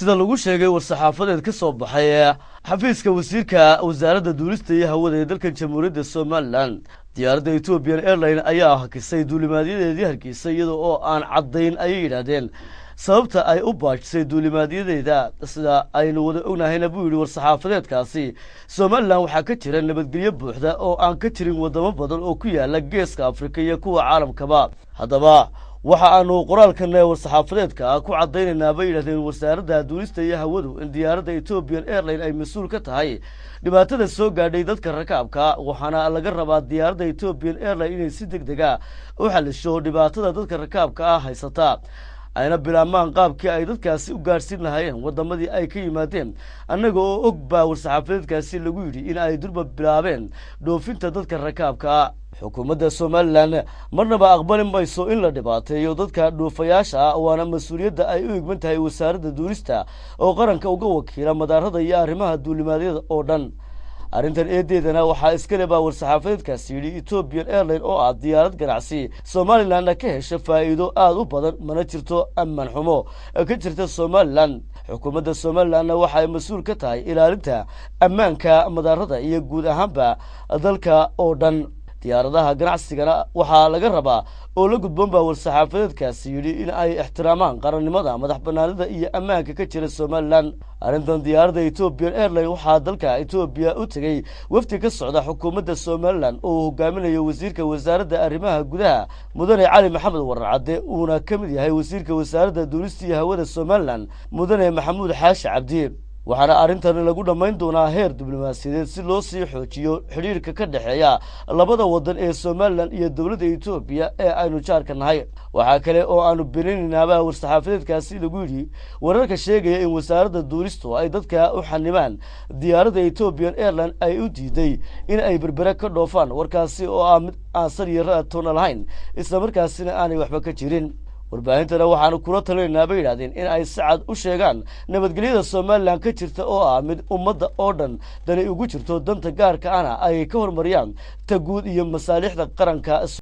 sida lagu sheegay war-saxaafadeed ka soo baxay xafiiska wasiirka wasaaradda duulista iyo hawada ee dalka jamhuuriyadda Soomaaliland diyaaradda Ethiopian Airlines ayaa hakisay duulimaadyadeedii Hargeysa iyadoo oo aan caddayn ay yiraahdeen sababta ay u baajisay duulimaadyadeeda sida aynu wada ognahayna buu yiri war-saxaafadeedkaasi Soomaaliland waxa ka jira nabadgelyo buuxda oo aan ka jirin wadamo badan oo ku yaala geeska Afrika iyo kuwa caalamkaba haddaba waxa aanu qoraalkan war-saxaafadeedka ku cadaynaynaa bay yiraahdeen wasaaradda duulista iyo hawadu in diyaaradda Ethiopian Airlines ay mas'uul ka tahay dhibaatada soo gaadhay dadka rakaabka waxaana laga rabaa diyaaradda Ethiopian Airlines inay si degdeg ah u xallisho dhibaatada dadka rakaabka haysata ayna bilaamaan qaabkii ay dadkaasi u gaarsiin lahaayeen wadamadii ay ka yimaadeen annaga oo og baa war-saxaafadeedkaasi lagu yiri in ay durba bilaabeen dhoofinta dadka rakaabka xukuumadda Soomaaliland marnaba aqbali mayso in la dhibaateeyo dadka dhoofayaasha waana mas'uuliyadda ay u igman tahay wasaaradda duulista oo qaranka uga wakiila madaarada iyo arrimaha duulimaadyada oo dhan arrintan eedeedana waxa iska leh war-saxaafadeedkaasi yiri Ethiopian Airlines oo ah diyaarad ganacsi Soomaaliland ka hesha faa'iido aad u badan mana jirto ammaan xumo ka jirta Soomaaliland xukuumadda Soomaaliland waxa ay mas'uul ka tahay ilaalinta ammaanka madaarada iyo guud ahaanba dalka oo dhan diyaaradaha ganacsiga waxa laga rabaa oo la gudboon war-saxaafadeedkaasi yiri in ay ixtiraamaan qarannimada madaxbannaanida iyo ammaanka ka jira Soomaaliland arrintan diyaaradda Ethiopian Airlines waxa dalka Ethiopia u tagay wafdi ka socda xukuumadda Soomaaliland oo hogaaminayo wasiirka wasaaradda arrimaha gudaha mudane Cali Maxamed Warcade uuna ka mid yahay wasiirka wasaaradda duulista iyo hawada Soomaaliland mudane Maxamuud Xaashi Cabdi waxaana arrintan lagu dhamayn doonaa heer diblomaasiyadeed si loo sii xoojiyo xiriirka ka dhaxeeya labada wadan ee Soomaaliland iyo dawladda Ethiopia ee aynu jaarka nahay waxa kale oo aanu beeninaynaa war-saxaafadeedkaasi lagu yiri wararka sheegaya in wasaaradda duulistu ay dadka u xanimaan diyaaradda Ethiopian Airlines ay u diiday in ay berbera ka dhoofaan warkaasi oo ah mid aan sariir toona lahayn isla markaasina aanay waxba ka jirin warbaahintana waxaanu kula talinaynaa bay yiraahdeen in ay sacad u sheegaan nabadgelyada Soomaaliland ka jirta oo ah mid ummadda oo dhan dani ugu jirto danta gaarka ana ay ka hormariyaan ta guud iyo masaalixda qaranka